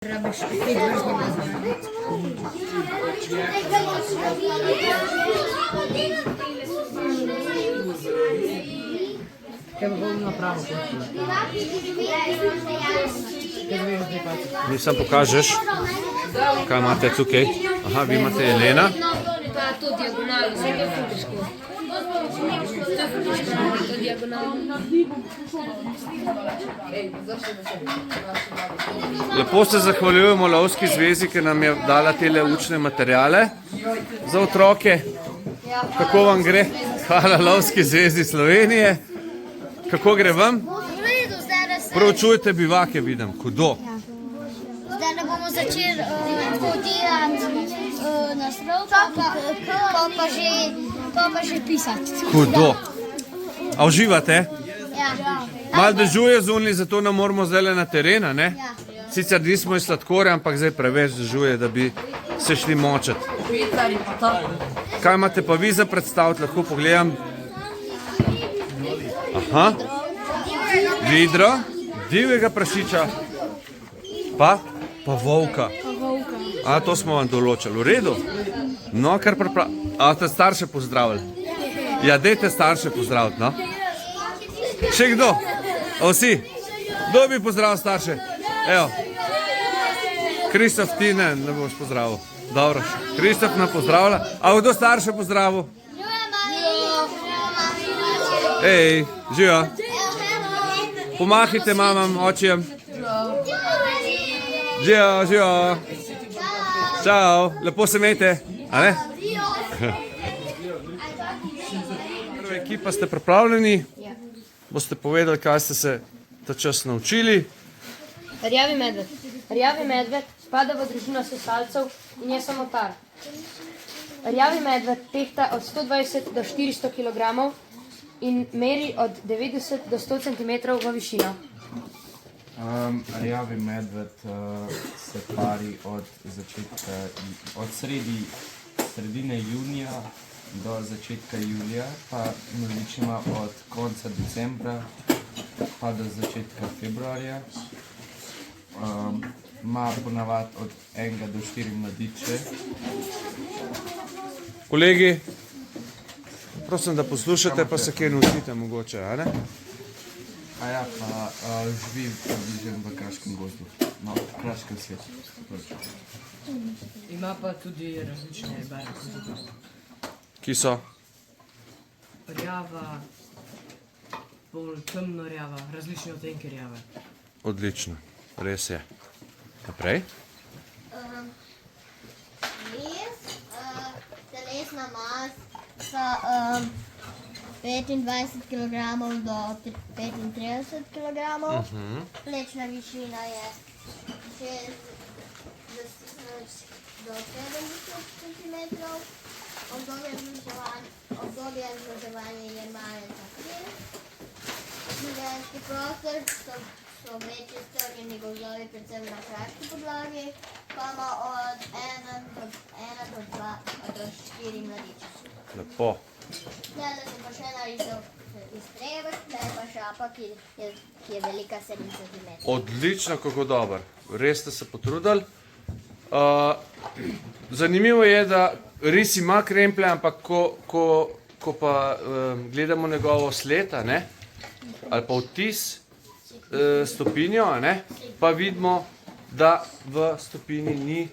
Rabiš 5 vrstnih mazanec. Kaj bo napravo počela? Nisem pokažeš, kaj imate tukaj. Aha, vi imate Jelena. To je to diagonalno, vse to je fuliško. To je diagonalno. Lepo se zahvaljujemo Lovski zvezi, ki nam je dala tele učne materijale za otroke. Kako vam gre? Hvala Lovski zvezi Slovenije. Kako gre vam? Proučujte bivake, vidim. Hudo. Zdaj ne bomo začeli delati naslov, pa že pisati. Hudo. A uživate? Ja. Malo dežuje zunaj, zato ne moramo zdaj na terena, ne? Sicer nismo iz sladkorja, ampak zdaj preveč dežuje, da bi se šli močati. Kaj imate pa vi za predstaviti? Lahko pogledam. Aha. Vidro, divjega prašiča, pa volka. A, to smo vam določili. V redu? No, kar pripravljamo. A, te starše pozdravili? Ja, dajte starše pozdraviti, no? Še kdo? A vsi? Kdo bi pozdravil starše? Evo. Kristof, ti ne boš pozdravil. Dobro. Kristof ne pozdravlja. A kdo starše pozdravil? Ej, živijo. Pomahite mamam, očijem. Živijo. Čau. Lepo se imejte. A ne? Prva ekipa ste pripravljeni? Boste povedali, kaj ste se ta čas naučili. Rjavi medved. Rjavi medved spada v družino sesalcev in je samotar. Rjavi medved tehta od 120 do 400 kg in meri od 90 do 100 cm v višino. Rjavi medved se pari od sredine junija do začetka julija, pa mladič ima od konca decembra pa do začetka februarja. Ima ponavadi od 1 do 4 mladiče. Kolegi, prosim, da poslušate, pa se kaj naučite mogoče, a ne? A ja, pa živi približno v kraškem gozdu, no, v kraškem svetu. Ima pa tudi različne barve. Ki so? Rjava, bolj temno rjava, različne odtenke rjave. Odlično, res je. Naprej? Telesna masa 25 kg do 35 kg. Plečna višina je 60 do 70 cm. Obdobje zloževanja je malce april. Življenjski prostor so večji strnjeni gozdovi, predvsem na kraški podlagi, pa ima od 1 do 2 do 4 mladiče. Lepo. Zdaj sem pa še narisal iztrebek, zdaj pa šapa, ki je velika 7 cm. Odlično, kako dober. Res ste se potrudili. Zanimivo je, da ris ima kremplje, ampak ko pa gledamo njegovo sled, ali pa vtis stopinjo, pa vidimo, da v stopini ni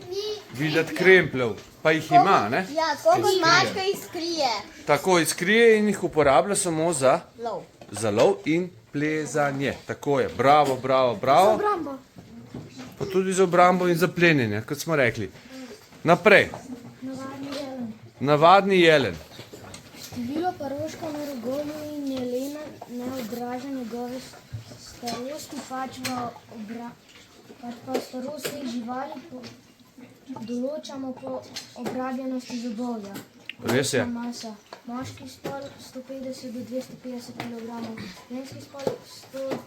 videti krempljev, pa jih ima. Ja, tako kot mačka izkrije. Tako izkrije in jih uporablja samo za Lov. in plezanje. Tako je, bravo. Pa tudi za obrambo in za plenjenje, kot smo rekli. Naprej. Navadni jelen. Število paroška na rogovju in jelena ne odraža njegove starosti, pač pa starost teh živali določamo po obrabljenosti zobovja. Res je. Masa. Moški spol 150 do 250 kg, ženski spol 100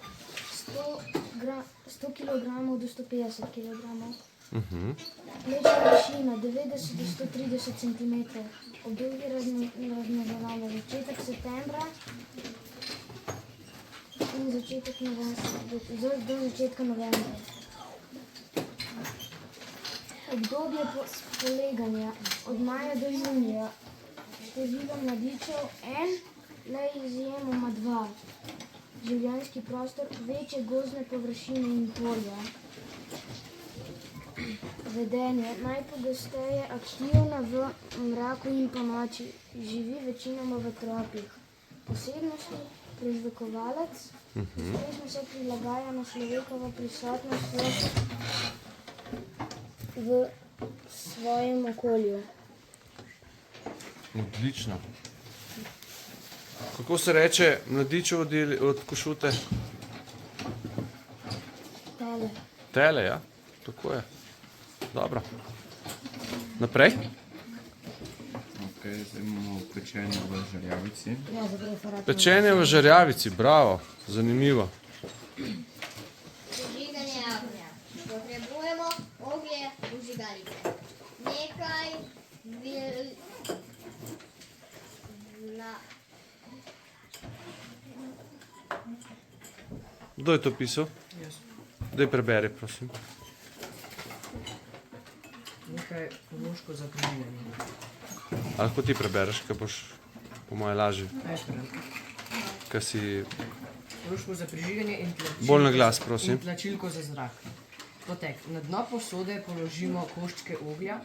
kg do 150 kg. Plečna višina 90 do 130 cm. Obdobje razmnoževanja začetek septembra in do začetka novembra. Obdobje poleganja od maja do junija. Število mladičev 1, le izjemoma 2. Življenjski prostor večje gozdne površine in polja. Vedenje najpogosteje aktivna v mraku in ponoči. Živi večinoma v tropih. Posebnosti prežvekovalec. Uspešno se prilagaja na človekovo prisotnost v svojem okolju. Odlično. Kako se reče mladičev od Košute? Tele. Tele, ja. Tako je. Dobro. Naprej? Ok, zdaj imamo pečenje v žerjavici. Pečenje v žerjavici, bravo. Zanimivo. Prižiganje ognja. Potrebujemo oglje vžigalice. Nekaj Kdo je to pisal? Jaz. Daj preberi, prosim. Nekaj vložkov za prižiganje. A lahko ti prebereš, kaj boš po moje lažje, Jaz preberem. kaj si Vložkov za prižiganje in tlačilko. bolj na glas, prosim. In tlačilko za zrak. Potek. Na dno posode položimo koščke oglja,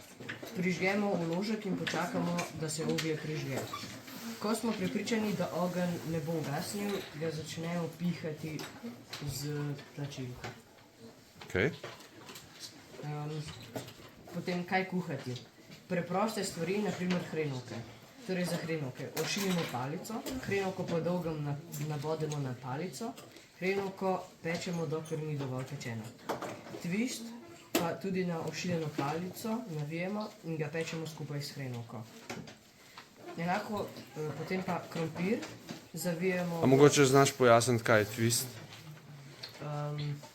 prižgemo vložek in počakamo, da se oglje prižge. Ko smo prepričani, da ogenj ne bo ugasnil, ga začnemo pihati z tlačilko. Okay. Potem kaj kuhati? Preproste stvari, naprimer hrenovke. Torej za hrenovke ošilimo palico, hrenovko po dolgem nabodemo na palico, hrenovko pečemo, dokler ni dovolj pečena. Twist pa tudi na ošiljeno palico navijemo in ga pečemo skupaj s hrenovko. Enako, potem pa krompir zavijemo... A mogoče znaš pojasniti, kaj je twist?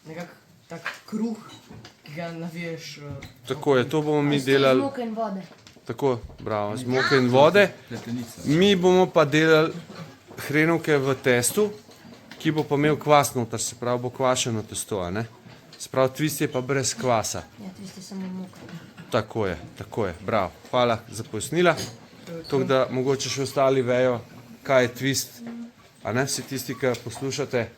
Nekak tak kruh, ki ga naviješ... Tako je, to bomo mi delali... Z moke in vode. Tako, bravo, z moke in vode. Pletenice. Mi bomo pa delali hrenovke v testu, ki bo pa imel kvas noter, se pravi, bo kvašeno testo, a ne? Se pravi, twist je pa brez kvasa. Ja, twist je samo moka. Tako je, bravo. Hvala za pojasnila. Tako da mogoče še ostali vejo, kaj je twist, a ne? Vsi tisti, ki poslušate,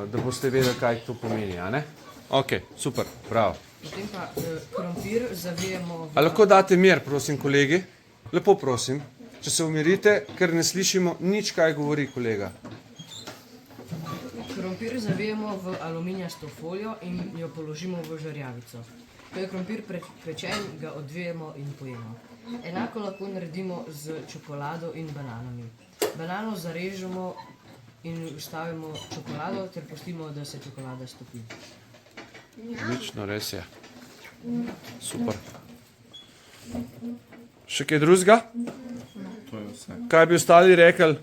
da boste vedeli, kaj to pomeni, a ne? Ok, super, bravo. Potem pa krompir zavijemo... A lahko date mir, prosim, kolegi? Lepo prosim, če se umirite, ker ne slišimo nič, kaj govori kolega. Krompir zavijemo v aluminijasto folijo in jo položimo v žerjavico. Ko je krompir pečen, ga odvijemo in pojemo. Enako lahko naredimo z čokolado in bananami. Banano zarežemo in vstavimo čokolado ter pustimo, da se čokolada stopi. Odlično, res je. Super. Še kaj drugega? To je vse. Kaj bi ostali rekli?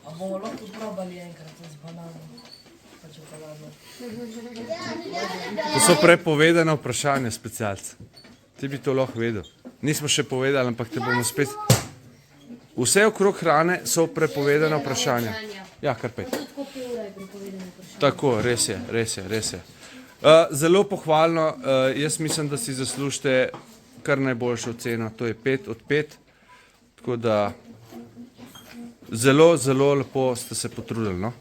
A bomo lahko probali enkrat z banano pa čokolado? To so prepovedane vprašanja, specialci. Ti bi to lahko vedel. Nismo še povedali, ampak te bomo spet... Vse okrog hrane so prepovedane vprašanja. Ja, kar pet. Tudi koliko ura je prepovedano vprašanje. Tako, res je. Zelo pohvalno, jaz mislim, da si zaslužite kar najboljšo oceno, to je 5 od 5. Tako da zelo, zelo lepo ste se potrudili, no?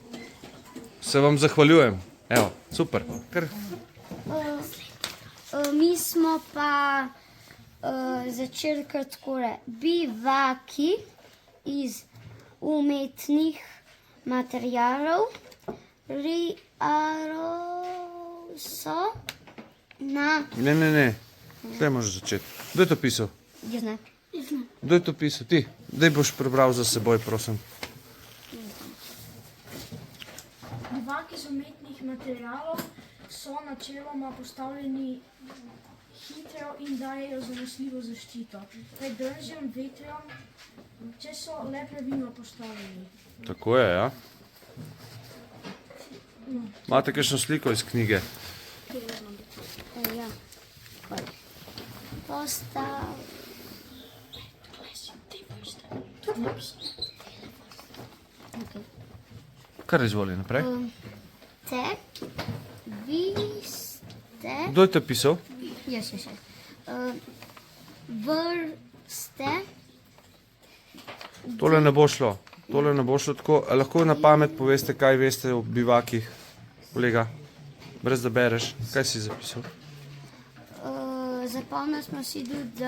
Se vam zahvaljujem. Evo, super. Kar... Mi smo pa začeli kar takole. Bivaki iz umetnih materialov so na... Ne. Tle možeš začeti. Kdo je to pisal? Jaz ne. Kdo je to pisal? Ti. Daj boš prebral za seboj, prosim. Bivaki iz umetnih materialov so načeloma postavljeni hitro in dajejo zanesljivo zaščito pred dežjem, vetrom, če so le pravilno postavljeni. Tako je, ja. Imate kakšno sliko iz knjige? Ja. Postav... Kar izvoli naprej. Kdo je to pisal? Jaz. Vrste. Tole ne bo šlo. Tole ne bo šlo tako. A lahko na pamet poveste, kaj veste o bivakih, kolega? Brez da bereš. Kaj si zapisal? Zapomnili smo si tudi,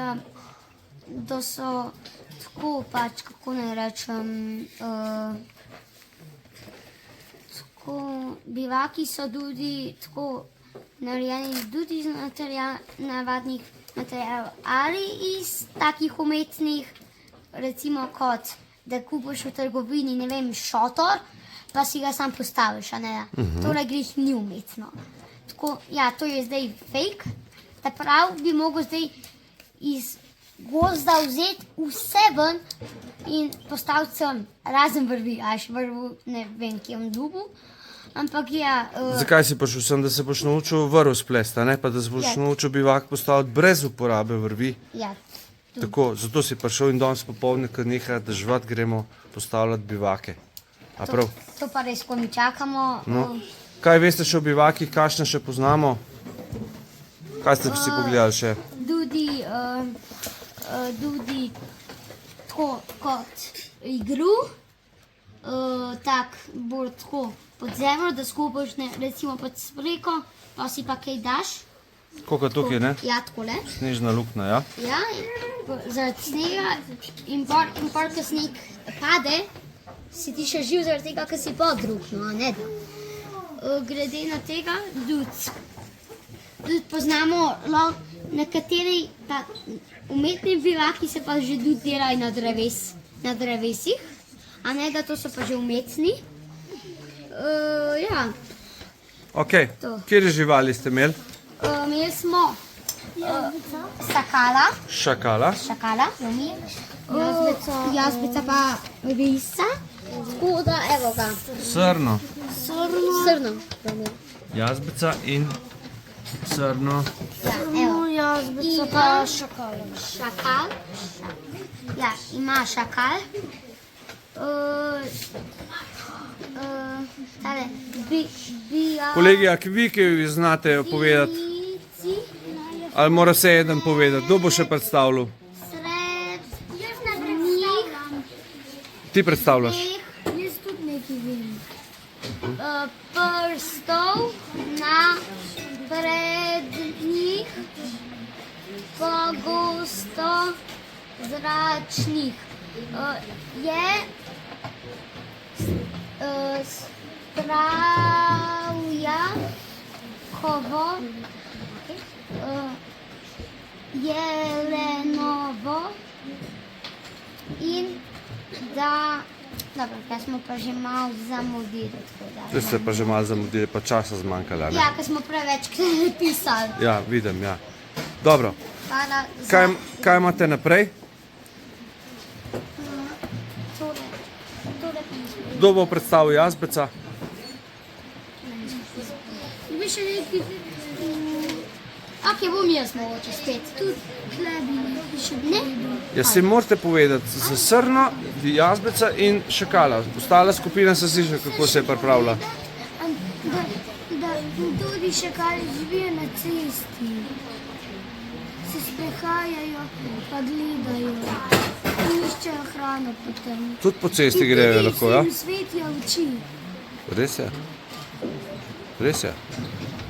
da so tako pač, kako naj rečem, tako, bivaki so tudi tako narejeni tudi iz navadnih materijalov ali iz takih umetnih, recimo kot da kupiš v trgovini, ne vem, šotor, pa si ga sam postaviš, a ne? Tole greh ni umetno. Tako, ja, to je zdaj fake, ta prav bi mogel zdaj iz gozda vzeti vse ven in postaviti sem razen vrvi, až vrvu ne vem, kje v dubu, ampak ja... Zakaj si prišel sem, da se boš naučil vrv splesta, ne pa da se boš naučil bivak postaviti brez uporabe vrvi? Ja, Tako, zato si prišel in danes popoldne, ko neha deževati, gremo postavljati bivake. A prav? to pa res, ko mi čakamo. No. Kaj veste še o bivakih, kakšne še poznamo? Kaj ste si pogledali še? Tudi tako kot igru, tak bolj tako pod zemljo, da skupaš recimo pod spreko, pa si pa kaj daš. Koliko tukaj, ne? Ja, takole. Snežna luknja, ja? Ja, zaradi snega in pol, ko sneg pade, si ti še živ zaradi tega, ker si podruhnil, a ne da. Glede na tega, tudi poznamo nekateri umetni bivaki se pa že tudi delajo na drevesih, a ne da to so pa že umetni. Ja, Ok, kjer živali ste imeli? imeli smo sakala, Šakala. jazbeca pa risa, tako da evo ga. Srno. Srno. Jazbeca in srno. Ja, evo. Jazbeca pa šakal. Ja, ima šakal. Tale, Kolegi, a vi, ki vi znate povedati, ali mora se eden povedati, kdo bo še predstavljal? Ti predstavljaš? Jaz tudi nekaj vem. Prstov na prednjih, pogosto zračnih. Je stravja, kovo, jelenovo in da... Dobro, kaj smo pa že malo zamudili. Tu ste pa že malo zamudili, pa časa zmanjkala, ne? Ja, ker smo preveč pisali. Ja, vidim, ja. Dobro, Hvala za... kaj imate naprej? Tole pa nismo. Kdo bo predstavil jazbeca? Bi še nekaj... Ok, bom jaz mogoče spet. Tudi hlebi še ne. Ja, si morate povedati za srno, jazbeca in šakala. Ostala skupina se sliši, kako se je pripravila. Da tudi šakali živijo na cesti. Se sprehajajo, pa gledajo. Iščejo hrano potem. Tudi po cesti grejo lahko, ja? In svetijo oči. Res je. Res je.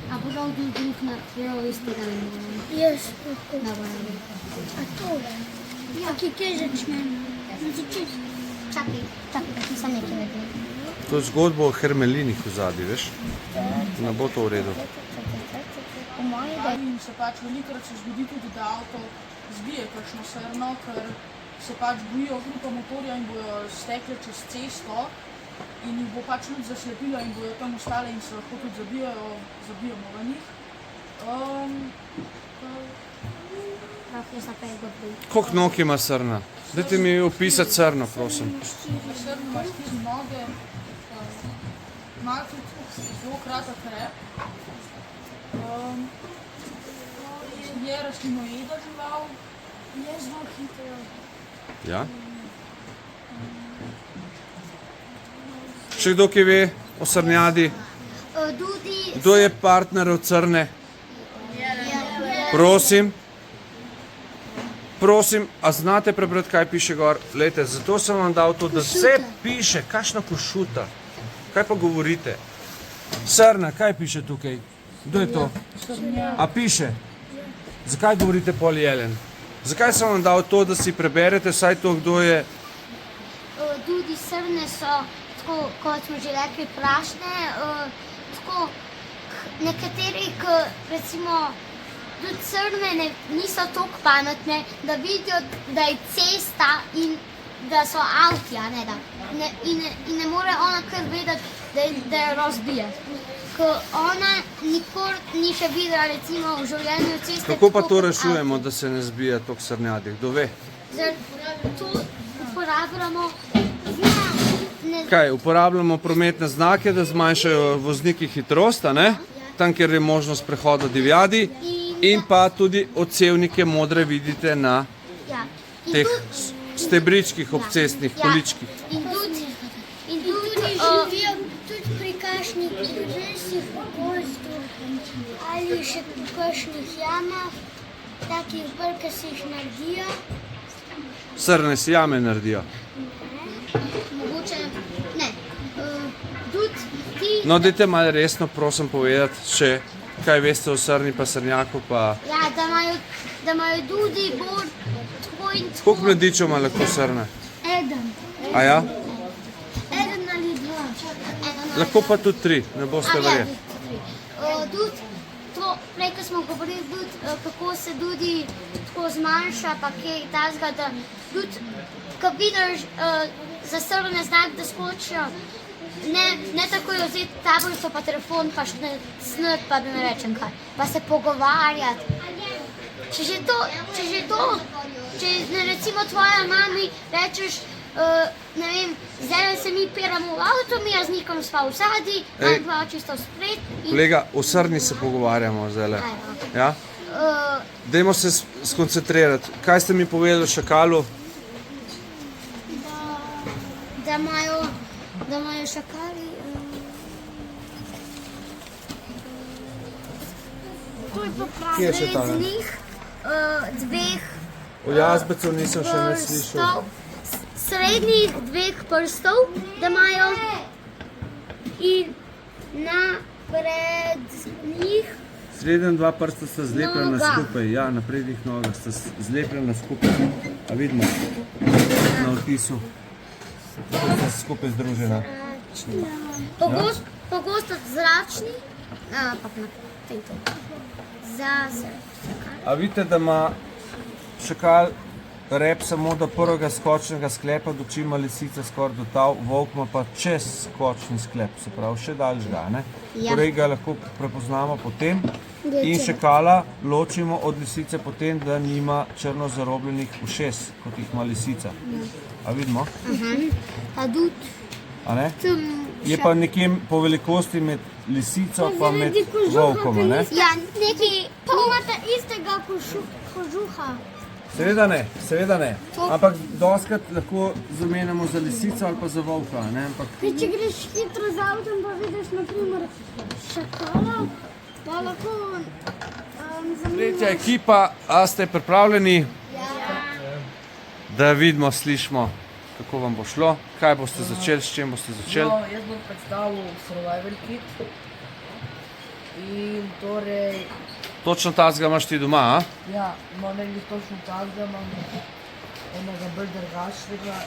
A bo dal drug na prav istega ne morem. Jaz lahko. Dobro. A tole? Ja. Ok, kje začnemo? Na začetku. Čakaj, da ti sam nekaj vedel. To je zgodba o hermelinih v zadnji, veš? Ne bo to v redu. In se pač velikokrat se zgodi tudi, da avto zbije kakšno srno, ker se pač bojijo hrupa motorja in bojo stekle čez cesto in jih bo pač tudi zaslepilo in bojo tam ostale in se lahko tudi zabijamo v njih. Koliko nog ima srna? Dajte mi opisati srno, prosim. Srno ima 4 noge, ima tudi zelo kratek rep. Je rastlinojedna žival, je zelo hitra. Ja? Še kdo, ki ve o srnjadi? Tudi Kdo je partner od srne? Prosim. Prosim, a znate prebrati, kaj piše gor? Lejte, zato sem vam dal to, da vse piše. Kakšna košuta? Kaj pa govorite? Srna, kaj piše tukaj? Kdo je to? A piše? Zakaj govorite poljelen? Zakaj sem vam dal to, da si preberete vsaj to, kdo je? Tudi srne so, tako, kot smo že rekli, prašne. Tako, nekateri, recimo, tudi srne niso toliko pametne, da vidijo, da je cesta in da so avti, a ne da. In ne more ona kar vedeti, da je razbije. Ker ona nikoli ni še videla, recimo, v življenju ceste. Kako pa to rešujemo, da se ne zbija toliko srnjadih? Kdo ve? To uporabljamo Kaj, uporabljamo prometne znake, da zmanjšajo vozniki hitrost, a ne? Tam, kjer je možnost prehoda divjadi. In pa tudi odsevnike modre vidite na teh stebričkih, obcestnih količkih. In tudi živijo tudi pri kakšnih drevesih v gozdu ali še v kakšnih jamah, takih velike si jih naredijo. Srne si jame naredijo. Mogoče ne. Tudi ti... No, dajte malo resno, prosim, povedati še, kaj veste o srni pa srnjaku pa... Ja, da imajo tudi bolj tako in tako. Koliko mladičev ima lahko srne? Eden. A ja? Eden ali dva. Lahko pa tudi 3, ne boste verjeli. Tudi to, prej, ko smo govorili, kako se tudi tako zmanjša, pa kaj takega, da tudi, ko vidiš za srne znak, da skočijo, ne takoj vzeti tablico pa telefon, pa sneti, pa da ne rečem kaj, pa se pogovarjati. Če recimo tvoja mami rečeš, ne vem, zdaj se mi piramo v avto, mi jaz nikom sva v sadi, nam dva čisto spred. Kolega, o srni se pogovarjamo zdajle. Ja? Dajmo se skoncentrirati. Kaj ste mi povedali o šakalu? Da imajo šakali... To je pa Kje je še ta? Dveh O jazbecev nisem še ne slišal. Srednjih 2 prstov, da imajo in napred njih. Srednja 2 prsta sta zlepljena skupaj, ja, na prednjih nogah sta zlepljena skupaj. A vidimo na otisu, kako sta skupaj združena. Pogosto zračni, ampak na tem to. A vidite, da ima šakal rep samo do prvega skočnega sklepa, do čim ima lisica skoraj do tal, volk ima pa čez skočni sklep, se pravi še daljšega, ne? Torej ga lahko prepoznamo potem in šakala ločimo od lisice potem, da nima črno zarobljenih ušes, kot jih ima lisica. A vidimo? A ne? Je pa nekje po velikosti med lisico pa med volkom, ne? Ja, nekaj, pa imate istega kožuha. Seveda ne. Ampak dostikrat lahko zamenjamo za lisico ali pa za volka, ne? Če greš hitro z avtom, pa vidiš naprimer šakala, pa lahko Tretja ekipa, a ste pripravljeni? Da vidimo, slišimo, kako vam bo šlo, kaj boste začeli, s čim boste začeli. No, jaz bom predstavil Survival Kit. In torej... Točno tazga imaš ti doma, a? Ja, imam nekaj točno tazga, imam enega bolj drugačnega.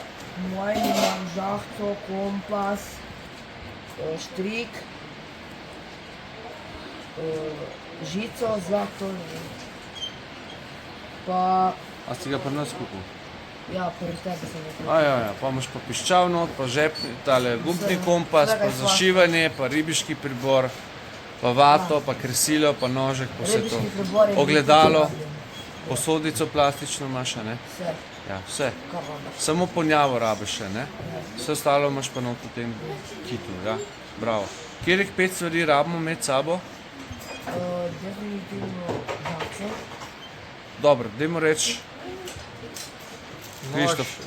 Moj imam žahto, kompas, štrik, žico, zlato. Pa... A si ga pri nas kupil? Ja, pri tebi sem ga kupil. Ja, pa imaš pa piščavno, pa žepni, tale gumbni kompas, pa zašivanje, pa ribiški pribor, pa vato, pa kresilo, pa nožek, pa vse to. Ogledalo, posodico plastično imaš, ne? Vse. Ja, vse. Samo ponjavo rabiš še, ne? Vse ostalo imaš pa not v tem kitu, ja? Bravo. Katerih 5 stvari rabimo med sabo? Definitivno žaco. Dobro, dajmo reči.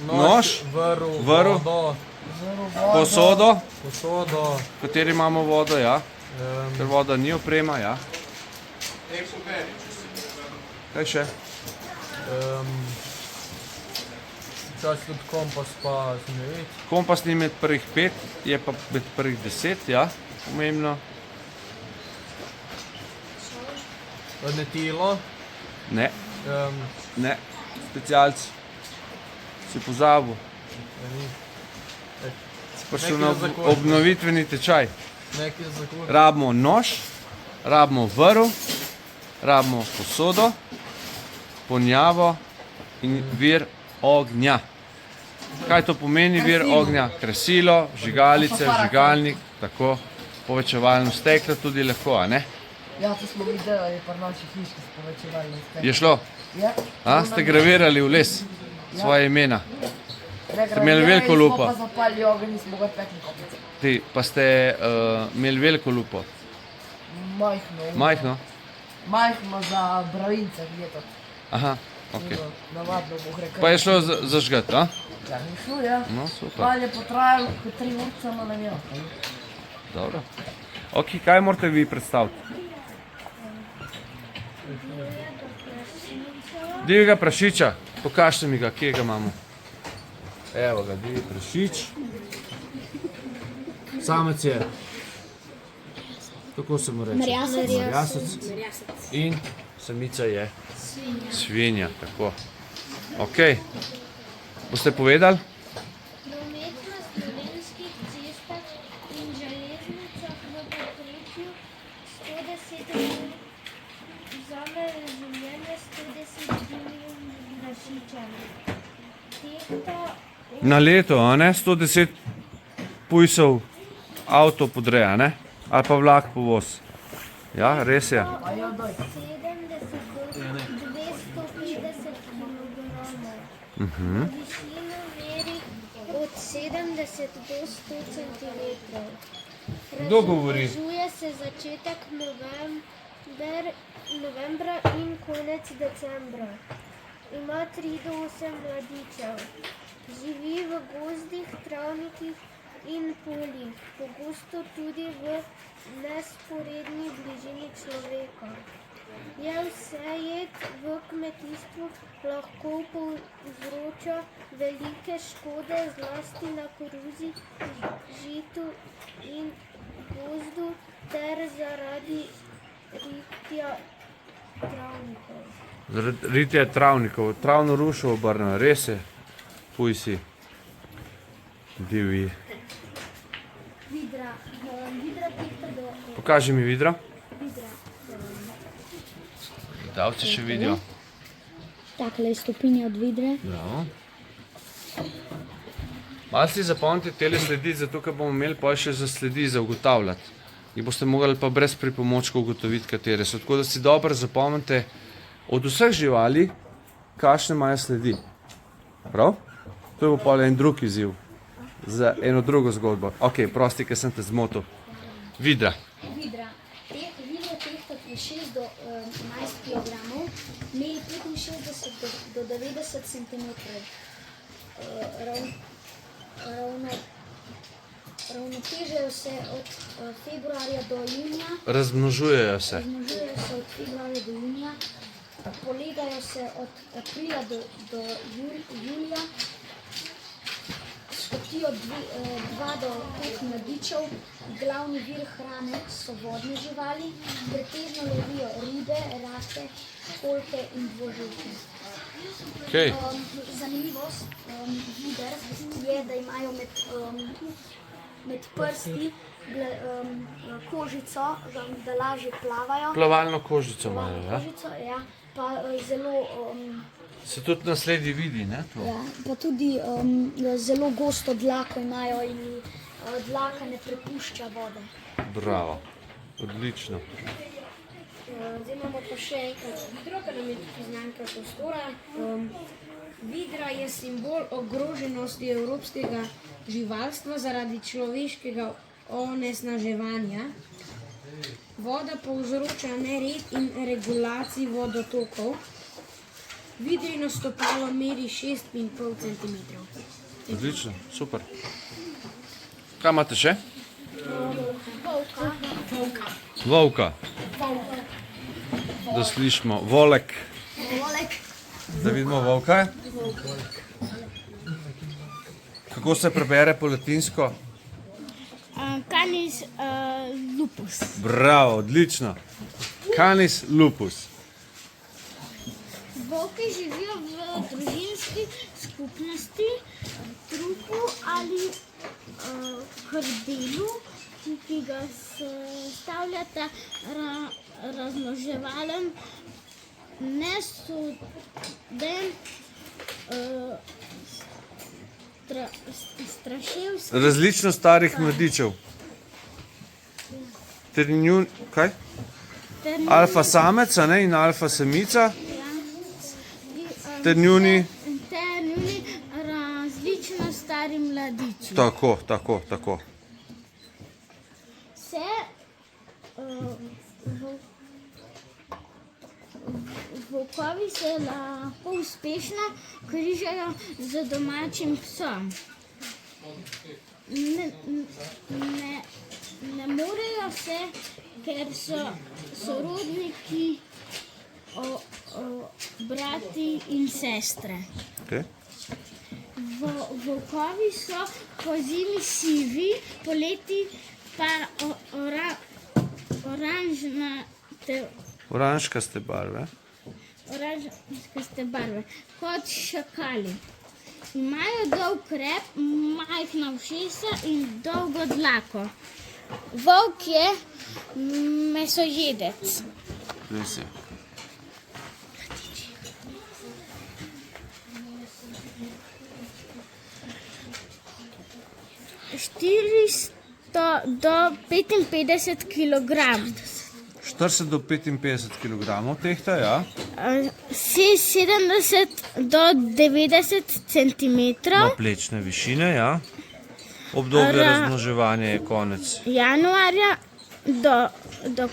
Nož, vrv, posodo, posodo, v kateri imamo vodo, ja. Ker voda ni oprema, ja. Kaj še? Včasih tudi kompas pa zemljevid. Kompas ni med prvih 5, je pa med prvih 10, ja, pomembno. Netilo. Ne, ne, specialc. Si pozabil. Si prišel na obnovitveni tečaj. Nekaj za kur. Rabimo nož, rabimo vrv, rabimo posodo, ponjavo in vir ognja. Kaj to pomeni vir ognja? Kresilo, žigalice, žigalnik, tako, povečevalno steklo tudi lahko, a ne? Ja, to smo videli pri naši hiški s povečevalnim steklom. Je šlo? Ja. A, ste gravirali v les svoje imena? Ste imeli veliko lupo? Smo pa zapali ogenj in smo ga pekli kopice. Ti, pa ste imeli veliko lupo? Majhno. Majhno? Majhno za bravince, gledati. Aha, ok. Navadno boh rekel. Pa je šlo zažgati, a? Ja, ni šlo, ja. No, super. Pa je potrajalo kot 3 urce, no ne vem. Dobro. Ok, kaj morate vi predstaviti? Divjega prašiča. Pokažite mi ga, kje ga imamo. Evo ga, divji prašič. Samec je. Kako se mu reče? Merjasec. In samica je svinja, tako. Ok. Boste povedali? Promet na slovenskih cestah in železnicah v povprečju 110 minut vzame življenje 110 divjim prašičem. Tehta Na leto, a ne? 110 pujsov avto podreja, ne? Ali pa vlak povoz. Ja, res je. 70 do 250 kilogramov. Višino meri od 70 do 100 centimetrov. Kdo govori? Razmnožuje se začetek novembra in konec decembra. Ima 3 do 8 mladičev. Živi v gozdih, travnikih in poljih, pogosto tudi v nesporedni bližini človeka. Je vsejed v kmetijstvu, lahko povzroča velike škode, zlasti na koruzi, žitu in gozdu ter zaradi ritja travnikov. Zaradi ritja travnikov, travno rušo obrne, res je. Pujsi. Divji. Vidra tehta do Pokaži mi vidra. Gledalci še vidijo. takle je stopinja od vidre. Bravo. Malo si zapomnite tele sledi, zato ker bomo imeli pa še za sledi za ugotavljati. In boste mogli pa brez pripomočkov ugotoviti, katere so. Tako da si dobro zapomnite od vseh živali, kakšne imajo sledi. Prav? To je bo pa en drug izziv za eno drugo zgodbo. Ok, prosti, ker sem te zmotil. Vidra. Vidra tehta 6 do 11 kg, meri 65 do 90 cm. Ravnotežejo se od februarja do junija. Razmnožujejo se. Razmnožujejo se od februarja do junija. Polegajo se od aprila do julija. Skotijo 2 do 5 mladičev. Glavni vir hrane so vodne živali. Pretežno lovijo ribe, rake, kolke in dvoživke. Okay. Zanimivost vider je, da imajo med prsti kožico, da lažje plavajo. Plavalno kožico imajo, ja? Kožico, ja, pa zelo, Se tudi na sledi vidi, ne? To. ja, pa tudi zelo gosto dlako imajo in dlaka ne prepušča vode. Bravo. Odlično. Zdaj imamo pa še enkrat vidro, ker nam je tukaj znanka prostora. Vidra je simbol ogroženosti evropskega živalstva zaradi človeškega onesnaževanja. Voda povzroča nered in regulacij vodotokov. Vidrino stopalo meri 6,5 cm. Odlično, super. Kaj imate še? Volka. Da slišimo. Volek. Da vidimo volka. Kako se prebere po latinsko? Canis lupus. Bravo, odlično. Canis lupus. Volki živijo v družinski skupnosti, trupu ali krdelu, ki ga sestavljata razmnoževalen, nesuden, straševski. Različno starih mladičev. Kaj? Alfa samec, a ne, in alfa samica. Ter njuni. Ter njuni različno stari mladiči. Tako. Se volkovi se lahko uspešno križajo z domačim psom. Ne morejo se, ker so sorodniki, brati in sestre. Okay. Volkovi so pozimi sivi, poleti pa Oranžkaste barve. Oranžkaste barve, kot šakali. Imajo dolg rep, majhna ušesa in dolgo dlako. Volk je mesojedec. Res je. do 55 kilogramov. 40 do 55 kg tehta, ja. 70 do 90 centimetrov. Naplečne višine, ja. Obdobje razmnoževanja je konec januarja do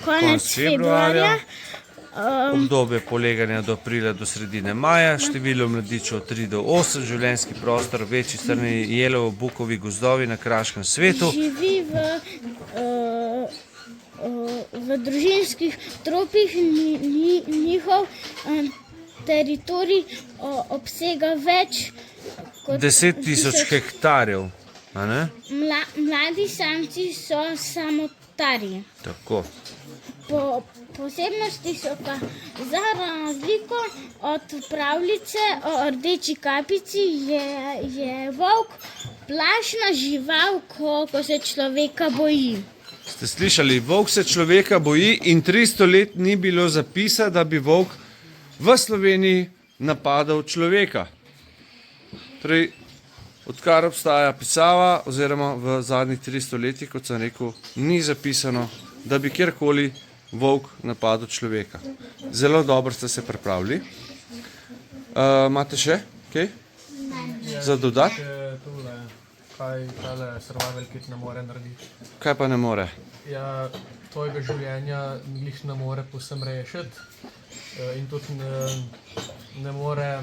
konec februarja. Obdobje poleganja do aprila do sredine maja, število mladičev od 3 do 8, življenjski prostor, večji strani jelov, bukovi gozdovi na kraškem svetu. Živi v družinskih tropih, njihov teritorij obsega več kot 10 000 hektarjev, a ne? Mladi samci so samotarji. Tako. Posebnosti so pa za razliko od pravljice o rdeči kapici je volk plašna žival, ko se človeka boji. Ste slišali, volk se človeka boji in 300 let ni bilo zapisa, da bi volk v Sloveniji napadal človeka. Torej, odkar obstaja pisava, oziroma v zadnjih 300 letih, kot sem rekel, ni zapisano, da bi kjerkoli volk napadel človeka. Zelo dobro ste se pripravili. Imate še kaj? Za dodati? Kaj tale survival kit ne more narediti? Kaj pa ne more? Ja, tvojega življenja glih ne more povsem rešiti in tudi ne more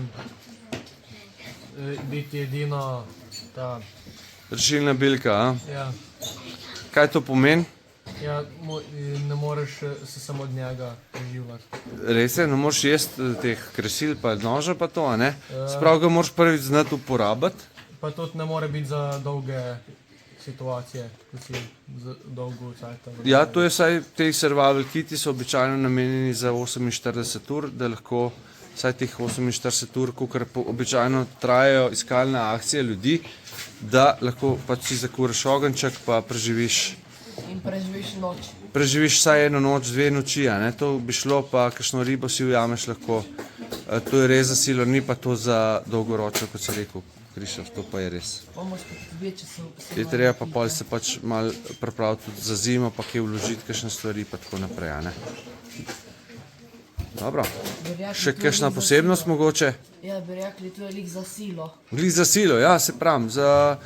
biti edino ta... Rešilna bilka, a? Ja. Kaj to pomeni? Ja, ne moreš se samo od njega preživljati. Res je, ne moreš jesti teh kresil pa noža pa to, a ne? Sprav ga moraš prvič znati uporabiti. Pa tudi ne more biti za dolge situacije, kot si za dolgo cajta. Ja, to je vsaj, te survival kiti so običajno namenjeni za 48 ur, da lahko vsaj teh 48 ur, kakor običajno trajajo iskalne akcije ljudi, da lahko pač si zakuriš ogenček pa preživiš. In preživiš noč. Preživiš vsaj eno noč, 2 noči, a ne? To bi šlo, pa kakšno ribo si ujameš lahko. To je res za silo, ni pa to za dolgoročno, kot si rekel, Krištof, to pa je res. Je treba pa pol se pač malo pripraviti tudi za zimo, pa kaj vložiti, kakšne stvari, pa tako naprej, a ne? Dobro. Še kakšna posebnost mogoče? Ja, bi rekli, to je lik za silo. Lik za silo, ja, se pravim, za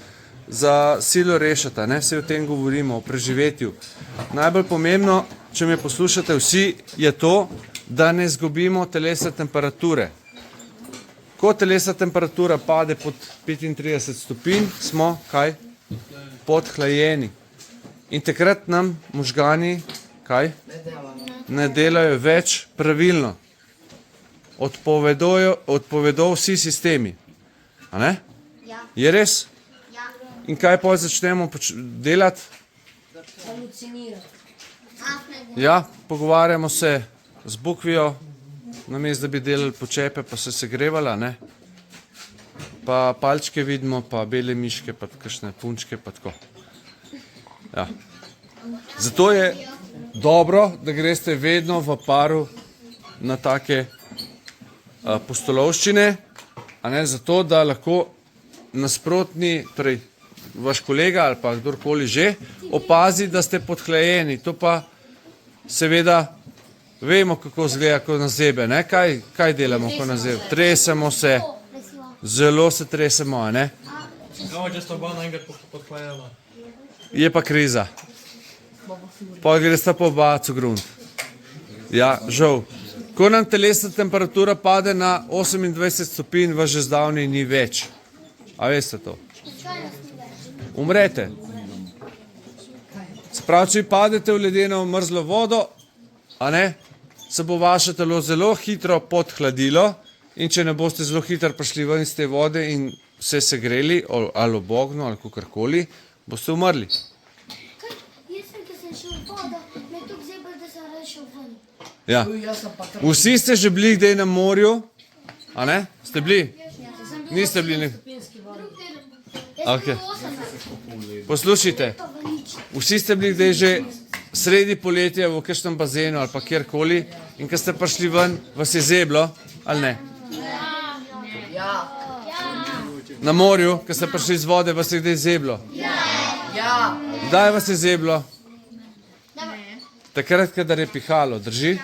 silo rešata, ne, vse o tem govorimo, o preživetju. Najbolj pomembno, če me poslušate vsi, je to, da ne izgubimo telesne temperature. Ko telesna temperatura pade pod 35 stopinj, smo, kaj? Podhlajeni. In takrat nam možgani, kaj? Ne delajo več pravilno. odpovedo vsi sistemi. A ne? Ja. Je res? Ja. In kaj pa začnemo delati? Ja, pogovarjamo se z bukvijo, namesto da bi delali počepe, pa se segrevala, ne? Pa palčke vidimo, pa bele miške, pa kakšne punčke, pa tako. Ja. Zato je dobro, da greste vedno v paru na take pustolovščine, a ne, zato, da lahko nasprotni, torej vaš kolega ali pa kdorkoli že, opazi, da ste podhlajeni. To pa seveda vemo, kako izgleda, ko nas zebe, ne? Kaj delamo, ko nas zebe? Tresemo se, zelo se tresemo, a ne? No, če sta oba naenkrat podhlajena. Je pa kriza. Pa gresta pa oba cugrunt. Ja, žal. Ko nam telesna temperatura pade na 28 stopinj, vas že zdavni ni več. A veste to? Umrete. Se pravi, če padete v ledeno mrzlo vodo, a ne, se bo vaše telo zelo hitro podhladilo in če ne boste zelo hitro prišli ven iz te vode in se segreli ali ob ognju ali kakorkoli, boste umrli. Ja. Vsi ste že bili kdaj na morju, a ne? Ste bili? Niste bili? Okay. Poslušajte, vsi ste bili kdaj že sredi poletja v kakšnem bazenu ali pa kjerkoli in ko ste prišli ven, vas je zeblo, ali ne? Na morju, ko ste prišli iz vode, vas je kdaj zeblo? Kdaj vas je zeblo? Takrat, kadar je pihalo, drži?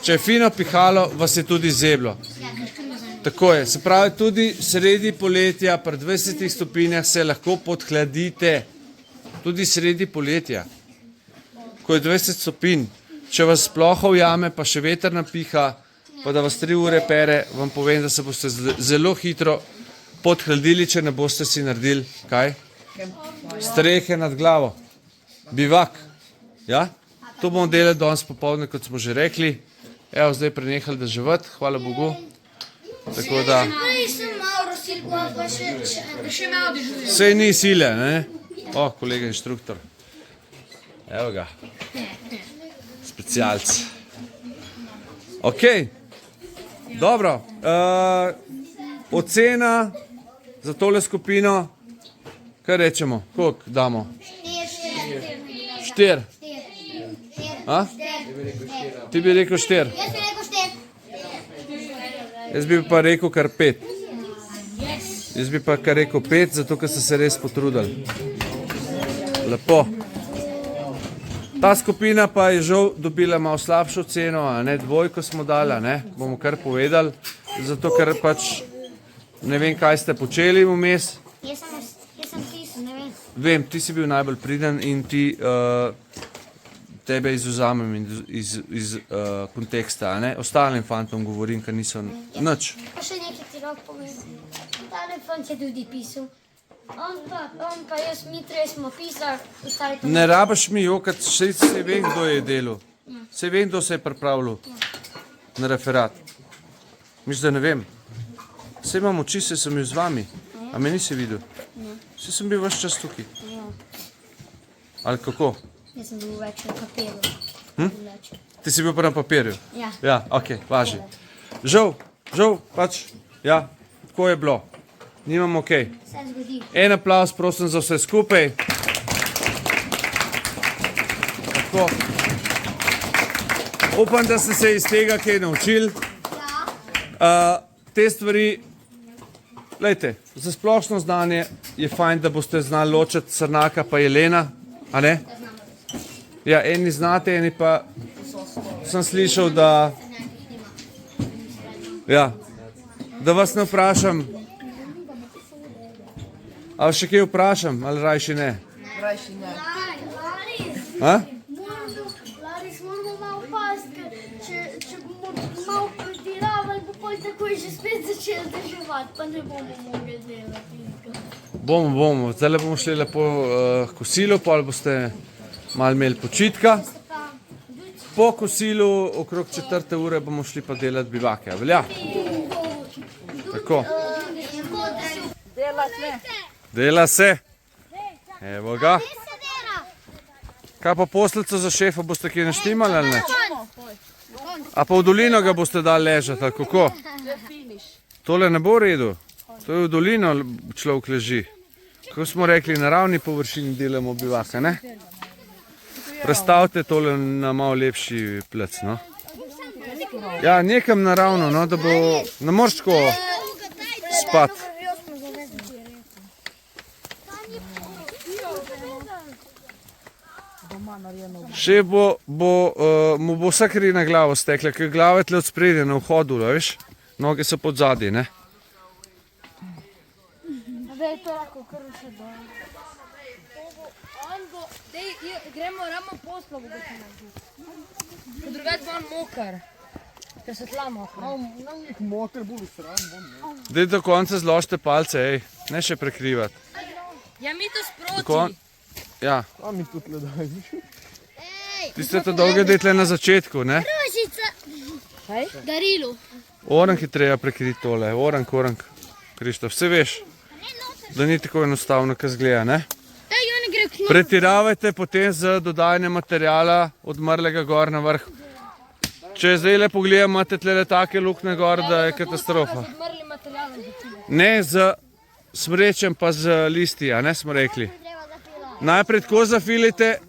Če je fino pihalo, vas je tudi zeblo. Tako je, se pravi, tudi sredi poletja, pri 20 stopinjah se lahko podhladite. Tudi sredi poletja. Ko je 20 stopinj, če vas sploh ujame, pa še veter napiha, pa da vas 3 ure pere, vam povem, da se boste zelo hitro podhladili, če ne boste si naredili, kaj? Strehe nad glavo. Bivak. Ja? To bomo delali danes popoldne, kot smo že rekli. Evo, zdaj prenehali deževati, hvala Bogu. Tako da... Sej ni sile, ne? O, kolega inštruktor. Evo ga. Specialc. Ok. Dobro. Ocena za tole skupino, kaj rečemo? Koliko damo? 4. A? Ti bi rekel 4. Jaz bi rekel 4. Jaz bi pa rekel kar 5. Jaz bi pa kar rekel 5, zato ker ste se res potrudili. Lepo. Ta skupina pa je žal dobila malo slabšo ceno, a ne, 2 smo dali, ne, bomo kar povedali, zato ker pač ne vem, kaj ste počeli vmes. Jaz sem pisal, ne vem. Vem, ti si bil najbolj priden in ti tebe izvzamem iz konteksta, a ne? Ostalim fantom govorim, ker niso nič. Pa še nekaj ti rok povem. Tale fant je tudi pisal. On pa jaz, mi trije smo pisali, ostali pa... Ne rabiš mi jokat, se vem, kdo je delal. Se vem, kdo se je pripravljal na referat. Misliš, da ne vem. Se imam oči, se sem bil z vami. A me nisi videl? Se sem bil vaš čas tukaj. Ali kako? Jaz sem bil več na papirju. Ti si bil pa na papirju? Ja. Ja, ok, važi. Žal, pač, ja, tako je bilo. Nimam ok. Se zgodi. En aplavz, prosim, za vse skupaj. Tako. Upam, da ste se iz tega kaj naučili. Te stvari, glejte, za splošno znanje je fajn, da boste znali ločiti srnaka pa jelena, a ne? Ja, eni znate, eni pa sem slišal, da... Ja, da vas ne vprašam. Ali še kaj vprašam, ali rajši ne? Rajši ne. A? Laris, moramo malo paziti, če bomo malo prediravali, bo pol takoj že spet začeli deževati, pa ne bomo mogli delati. Bomo. Zdaj bomo šli lepo kosilo, pa ali boste malo imeli počitka. po kosilu, okrog 4. ure, bomo šli pa delati bivake. A velja? Tako. Dela se. Evo ga. Kaj pa posteljico za šefa boste kje naštimali ali ne? A pa v dolino ga boste dali ležati, ali kako? Tole ne bo v redu. To je v dolino človek leži. Kako smo rekli, na ravni površini delamo bivake, ne? Prestavite tole na malo lepši plec, no. Ja, nekam naravno, no, da bo... Ne moreš tako spati. Šef mu bo vsa kri na glavo stekla, ker glava je tle od spredje na vhodu, veš? Noge so pod zadnji, ne? Zdaj to lahko kar še dol. Gremo ravno poslo, bo se narediti. Drugače bo on mokar. Ker se tla mokra. Dej do konca zložite palce, ej. Ne še prekrivati. Ja, mi to sproti. Ja. Tiste to dolge detle na začetku, ne? Darilo. Orank je treba prekriti tole. Orank. Krištof, vse veš, da ni tako enostavno, kar zgleda, ne? Pretiravajte potem z dodajanjem materijala odmrlega gor na vrh. Če zdaj le pogledam, imate tle take lukne gor, da je katastrofa. Ne z smrečem, pa z listi, a ne smo rekli. Najprej tako zafilite.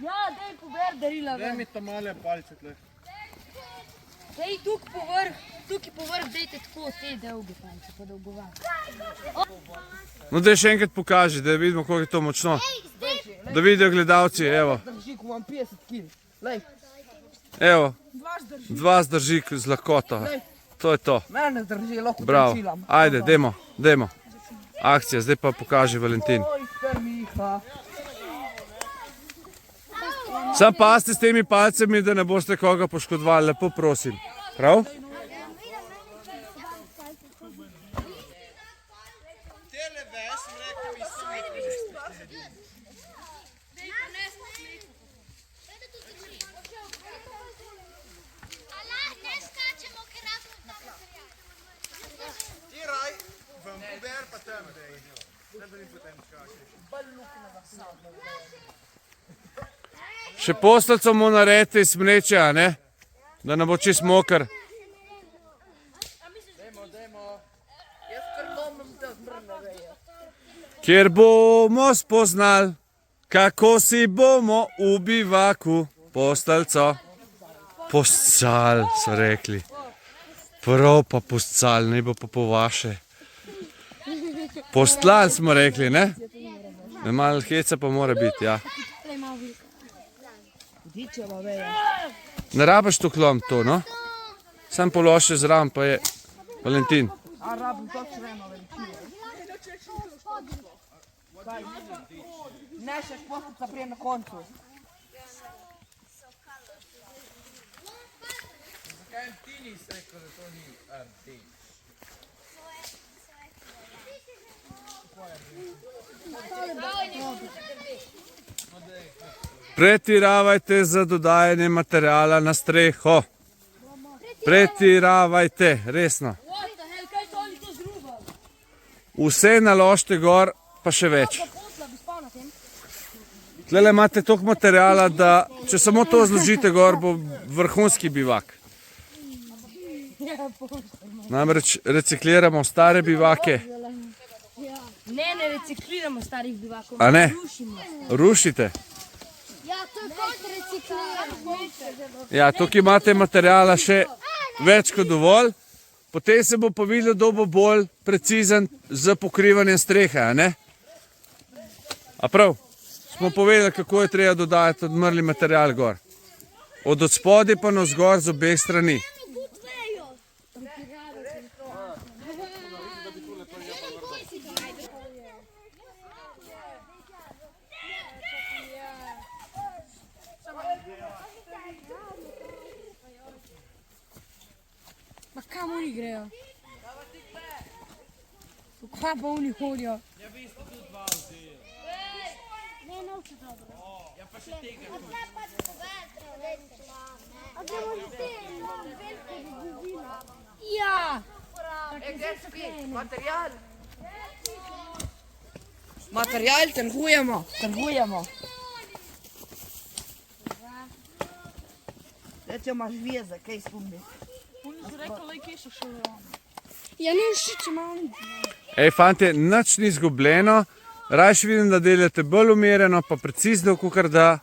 Ja, daj pober darila. Daj mi tam male palice tle. Daj tukaj povrh, dajte tako te dolge palice, pa dolgovane. No, daj še enkrat pokaži, da vidimo, koliko je to močno. Da vidijo gledalci, evo. Evo, 2 zdrži z lahkoto. To je to. Mene zdrži, lahko Bravo. prečilam. Ajde, dajmo. Akcija, zdaj pa pokaži Valentin. Sam pazite s temi palcemi, da ne boste koga poškodovali, lepo prosim. Prav? Še posteljico mu naredite iz smrečja, ne? Da ne bo čist mokr. Kjer bomo spoznali, kako si bomo v bivaku posteljico poscal, so rekli. Prav pa poscal, ne bo pa po vaše. Postlal smo rekli, ne? Malo heca pa mora biti, ja. Ne rabiš to klom to, no? Sam položaj zraven, pa je Valentin. A rabim točno eno veličino. Ne, še postica prije na koncu. Zakaj ti nisi rekel, da to ni ti? Pretiravajte za dodajanje materijala na streho. Pretiravajte, resno. Vse naložite gor, pa še več. Tlele imate toliko materijala, da če samo to zložite gor, bo vrhunski bivak. Namreč recikliramo stare bivake. Ne recikliramo starih bivakov, A ne? rušimo. Rušite. Ja, to je kot recikliramo. Ja, tukaj imate materijala še več kot dovolj. Potem se bo pa videlo, da bo bolj precizen z pokrivanjem strehe, a ne? A prav? Smo povedali, kako je treba dodajati odmrli material gor. Od odspodaj pa navzgor z obeh strani. Ma kam oni grejo? Kva pa oni hodijo? Ne, novče dobro. Ja. Material trgujemo. Oni so rekli, kje so še Ja, ne všeč imam. Ej, fantje, nič ni izgubljeno. Rajši vidim, da delate bolj umirjeno, pa precizno, kakor da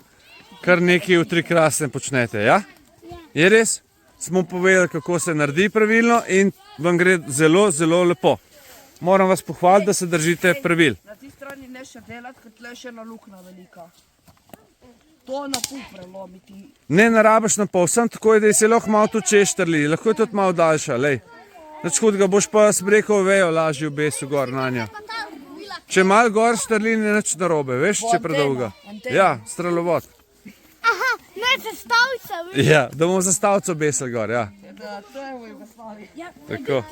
kar nekaj v tri krasne počnete, ja? Je res? Smo povedali, kako se naredi pravilno in vam gre zelo, zelo lepo. Moram vas pohvaliti, da se držite pravil. Na ti strani ne še delati, ker tle je še ena luknja velika. To na pol prelomiti. Ne narabiš na pol, sem tako, da se lahko malo tu češtrli, lahko je tudi malo daljša, lej. Nič hudega, boš pa smrekov vejo lažje obesil gor na njo. Če malo gor štrli, ni nič narobe, veš, če je predolga. Ja, strelovod. Aha, ne zastavica. Ja, da bomo zastavico obesili gor, ja. Da, to je v Jugoslaviji. Tako.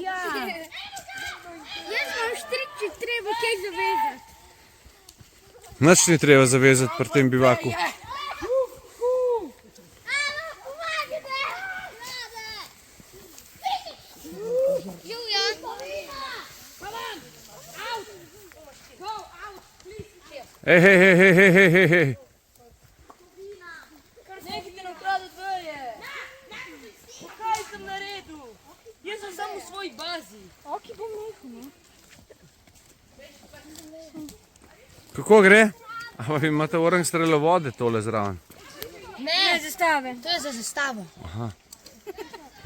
Jaz imam štrik, če treba kaj zavezati. Nič ni treba zavezati pri tem bivaku. Hej, hej, hej, hej, hej, hej, hej, hej. Nekaj ti nakrade tvoje. Kaj sem naredil? Jaz sem samo v svoji bazi. Ok, bom nehal, ne? Kako gre? A vi imate orang strelovode tole zraven? Ne, zastave. To je za zastavo.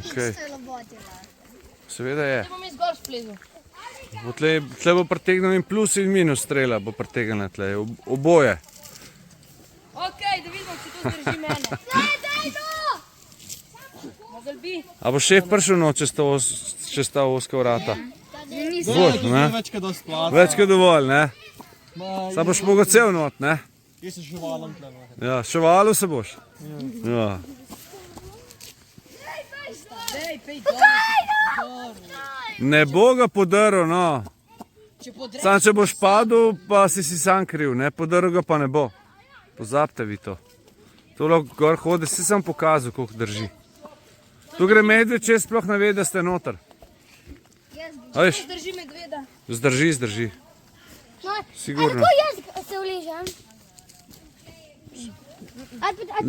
Okay. Seveda je. Bom jaz gor splezal. Tle bo pritegnil in plus in minus strela, bo pritegnila tle, oboje. Ok, da vidimo, če to zdrži mene. Daj, Mazalbi. A bo šef prišel noč čez ta oska vrata? Boš, ne? Več kot dovolj, ne? Saj boš mogel cel not, ne? Jaz se ševalom tle. Ja, ševalil se boš. Ja. Ne bo ga podaril, no. Sam če boš padel, pa si sam kriv, ne? Podaril ga pa ne bo. Pozabite vi to. To lahko gor hodi, si sam pokazal, koliko drži. Tu gre medved, če sploh ne ve, da ste noter. A veš? Zdrži medveda. Zdrži. Sigurno. Kako jaz se uležem?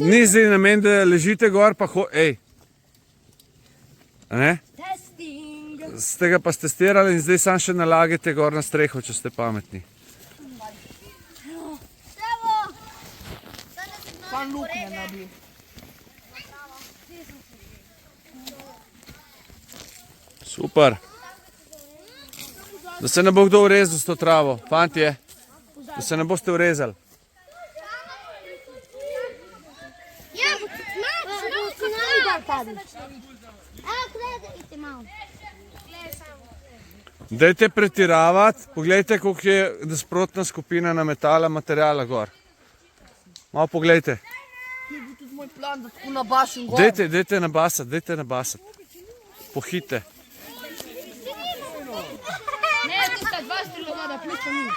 Ni zdaj namen, da ležite gor, pa ej. A ne? Ste ga pa stestirali in zdaj sam še nalagajte gor na streho, če ste pametni. Pa luknje nabi. Super. Da se ne bo kdo urezal s to travo, fantje. Da se ne boste urezali. Dajte pretiravati, pogledajte, koliko je nasprotna skupina nametala materijala gor. Malo pogledajte. Je bil tudi moj plan, da tako nabašim gor. Dajte nabasati. Pohite. Ne, tu sta dva strelovoda, plus pa minus.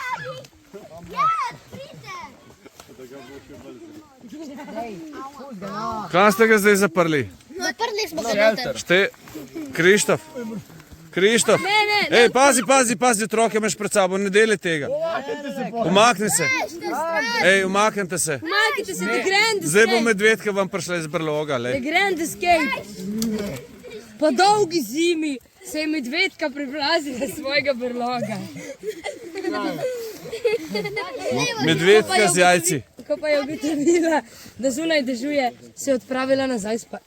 Kam ste ga zdaj zaprli? Zaprli smo ga noter. Krištof. Ej, pazi, otroke imaš pred sabo, ne delaj tega. Umakni se. Ej, umaknite se. Makite se, the grand escape. Zdaj bo medvedka vam prišla iz brloga, The lej. grand escape. Po dolgi zimi se je medvedka priplazila svojega brloga. Medvedka z jajci. Ko pa je ugotovila, da zunaj dežuje, se je odpravila nazaj spat.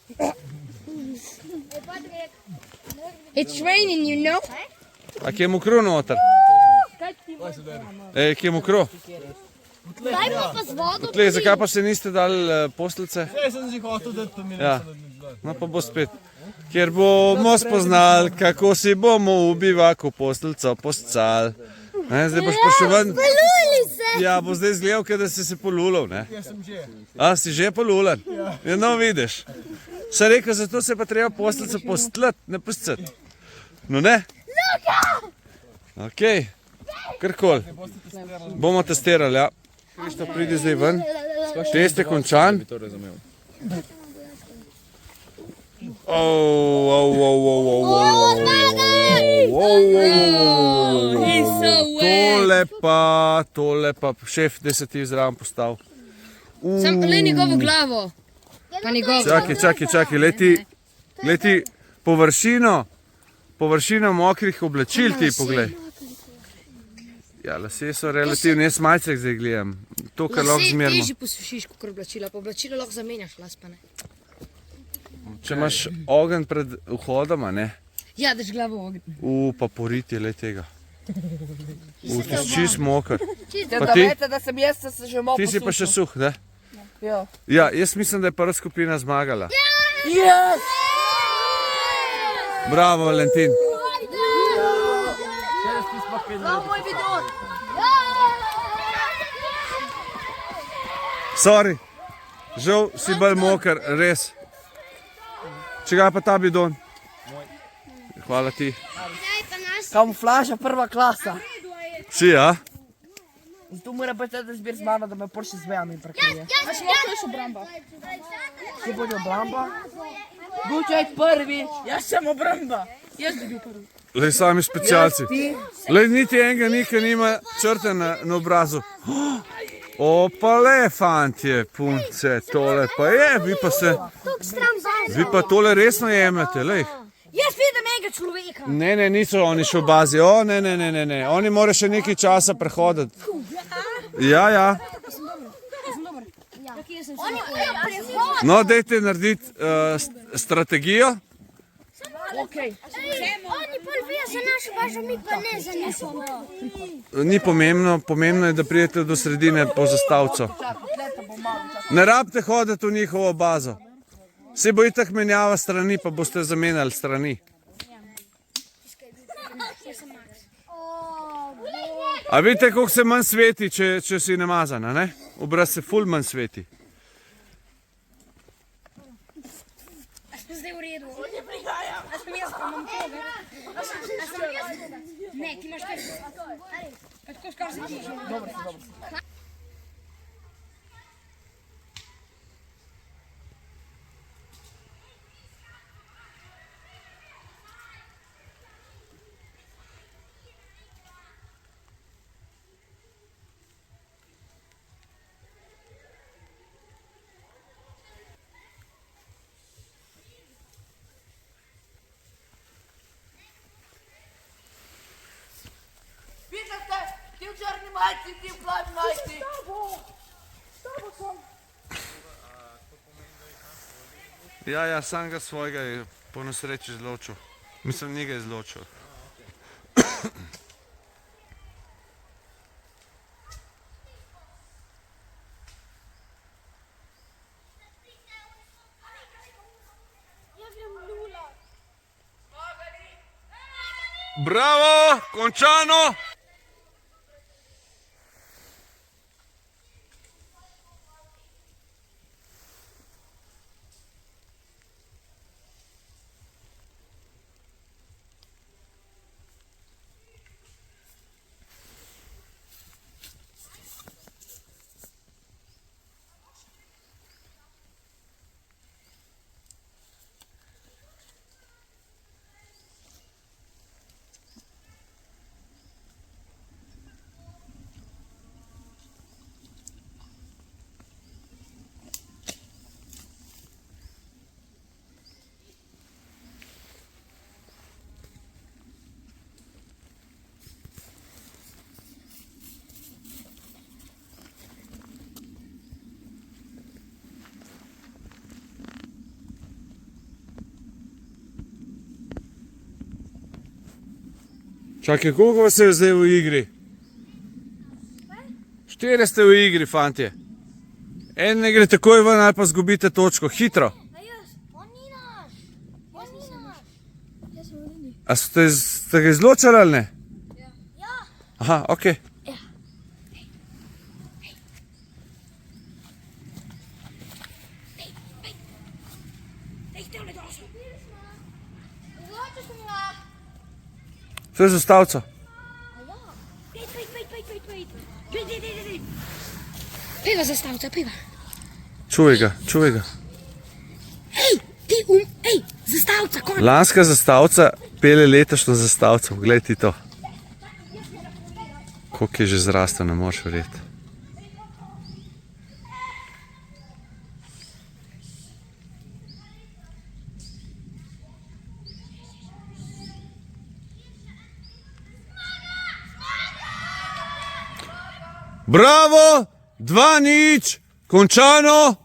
It's raining, you know? A kje je mokro noter? Ej, kje je mokro? Daj pa z vodo. Tle, zakaj pa se niste dali postelce? Jaz sem si hotel dati, pa mi Ja. niso dali. No pa bo spet. Kjer bomo spoznali, kako si bomo v bivaku postelco poscali. Zdaj boš prišel ven. Poluli se. Ja, bo zdaj izgledal, kot da si se polulal, ne? Jaz sem že. A, si že polulan? Ja, no, vidiš. Sem rekel, zato se pa treba postelco postlati, ne poscati. No ne? Ok, karkoli. Bomo testirali, ja. Kristo, pridi zdaj ven. Test je končan. Tole pa, šef, da se ti zraven postal. Sam le njegovo glavo. Pa njegovo. Čakaj, leti površino mokrih oblačil ti poglej. Ja, lasje so relativno, jaz malce zdaj gledam. To, kar lahko zmerno. Lase težje posušiš kot oblačila, pa oblačila lahko zamenjaš, las pa ne. Če imaš ogenj pred vhodom, a ne? Ja, daš glavo v ogenj. Pa poriti le tega. Ti si čist mokr. Da veste, da sem jaz se že malo Ti si pa še suh, da? Ja. Ja, jaz mislim, da je prva skupina zmagala. Yes! Bravo, Valentin. Sorry, žal si bolj moker, res. Čega pa ta bidon? Hvala ti. Kamuflaža prva klasa. Si, ja? Zato mora biti da zbir z mano, da me Porsche z vejami prekrije. A še lahko još obramba? Kje bo obramba? Bučaj prvi, jaz sem obramba. Jaz bi bil prvi. Lej, sami specialci. Lej, niti enega nikaj nima črte na obrazu. Opa le, fantje, punce, tole pa je, vi pa tole resno jemljate, lej. Jaz vidim enega človeka. Ne, niso oni še v bazi, ne, oni morajo še nekaj časa prehoditi. Ja. No, dajte narediti strategijo. Okay. Oni pol vejo za našo važo, mi pa ne za njihovo. Ni pomembno je, da pridete do sredine po zastavco. Ne rabite hoditi v njihovo bazo. Se bo itak menjava strani, pa boste zamenjali strani. A vidite, koliko se manj sveti, če si namazana, ne? Obraz se ful manj sveti. Zdaj v redu. A sem jaz, pa imam koga. A sem jaz? Ne, ti imaš kaj. Pa tako skar se tiče. Dobro. Ti v črni majci, ti v plavi majci. Ja, sam ga svojega je po nesreči izločil. Mislim, njega je izločil. Bravo, končano! Čakaj, koliko vas je zdaj v igri? 4 ste v igri, fantje. En ne gre takoj ven ali pa zgubite točko, hitro. On ni naš. Jaz sem v A ste ga izločali ali ne? Ja. Aha, okej. To je zastavca. Pejt. Peva zastavca, peva. Čuvaj ga, čuvaj ga. Ej, zastavca, konj. Lanska zastavca pele letošnjo zastavco, glej ti to. Koliko je že zrastel, ne moreš verjeti. Bravo, 2-0, končano.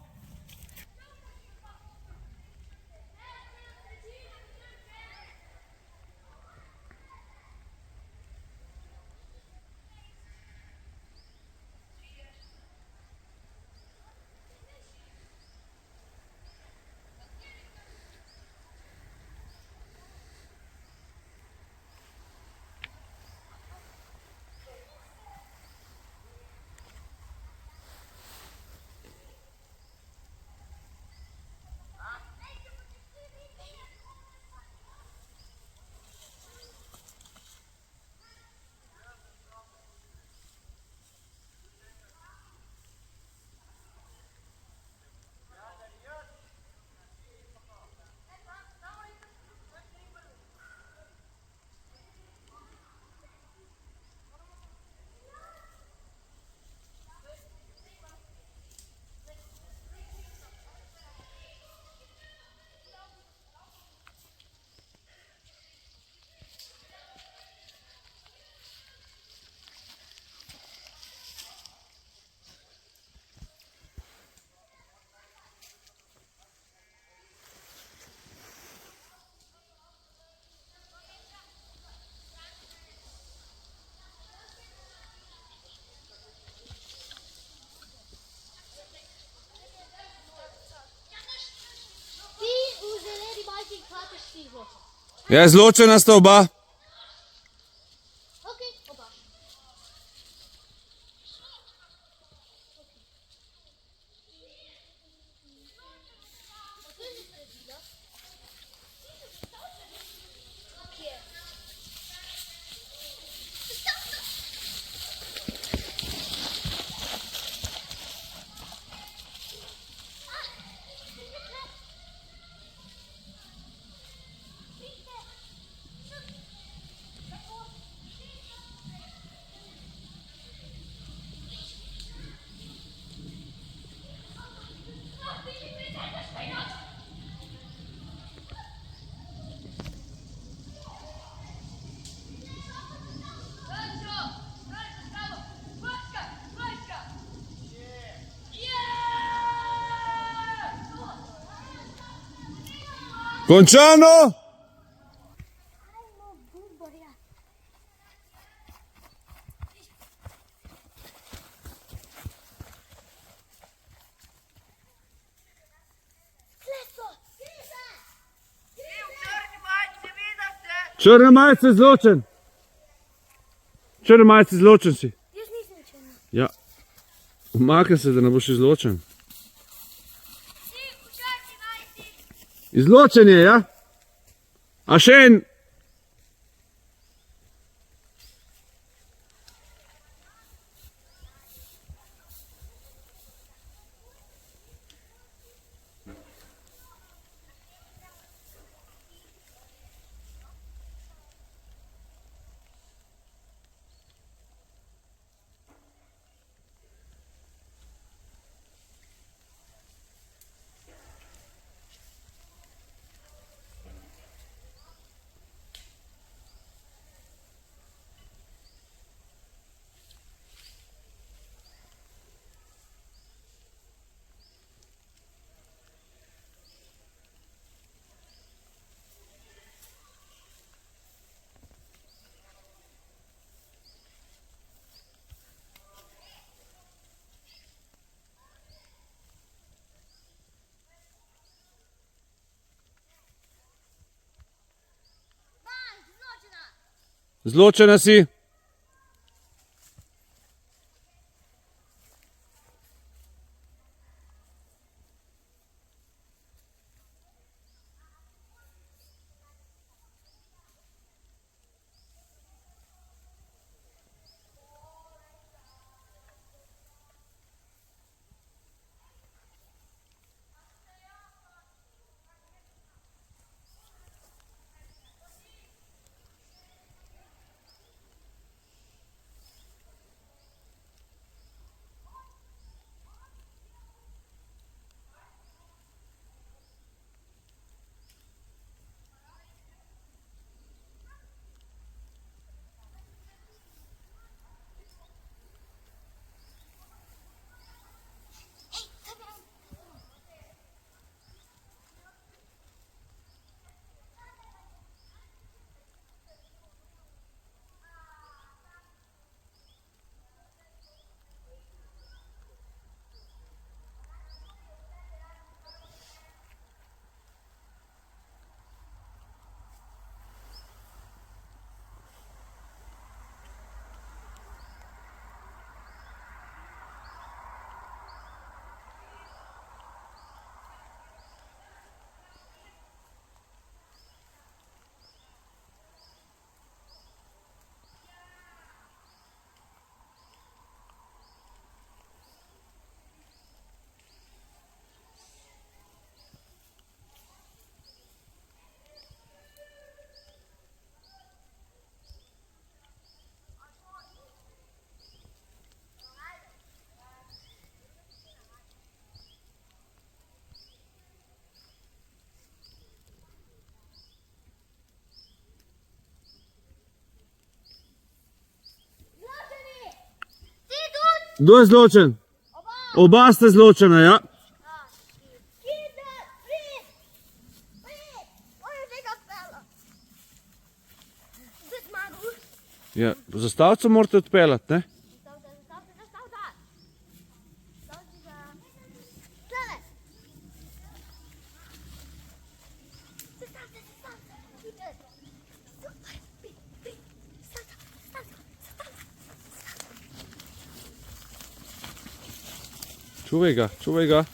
Ja, izločena sta oba. Končano! Črna majica izločen. Črna majica izločen si. Jaz nisem črna. Ja. Umakaj se, da ne boš izločen. Izločen je, ja? A še en? Izločena si. Kdo je zločen? Oba sta zločena, ja. Ja, zastavico morate odpeljati, ne? Čuvaj ga, čuvaj ga.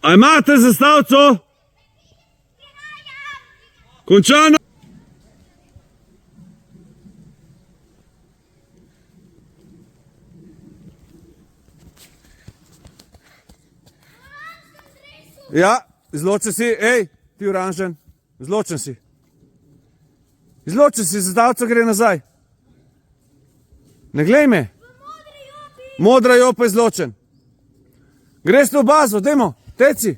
A imate zastavico? Končano? Ja, izločen si, ej, ti oranžen, izločen si. Izločen si, zastavica gre nazaj. Ne glej me. Modra jopa je izločen. Greš v bazo, dajmo, teci.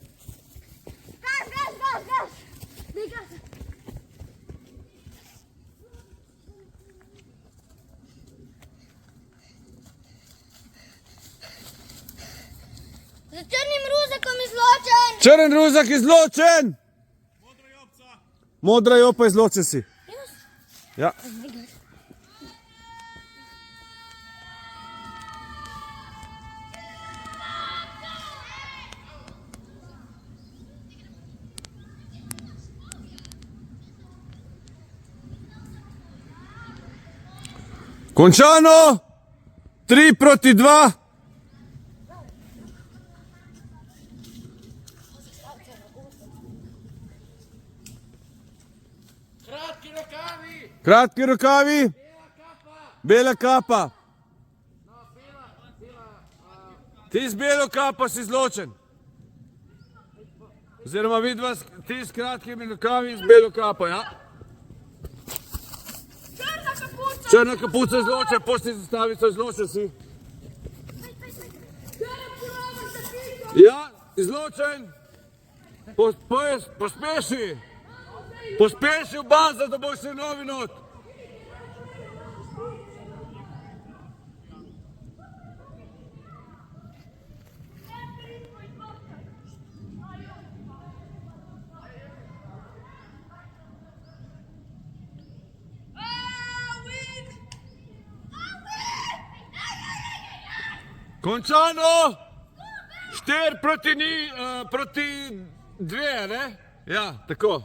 Za črnim ruzakom izločen! Črn ruzak izločen! Modra jopa izločen si. Ja. Končano! 3-2. Kratki rokavi. Bela kapa. Ti z belo kapo si izločen. Oziroma vidva, ti s kratkimi rokavi in z belo kapo, ja? Črna kapuca izločen, pošti zastavico izločen si. Ja, izločen. Pospeši. Pospeši v bazo, da boš še novi not. Končano! 4-2, ne? Ja, tako.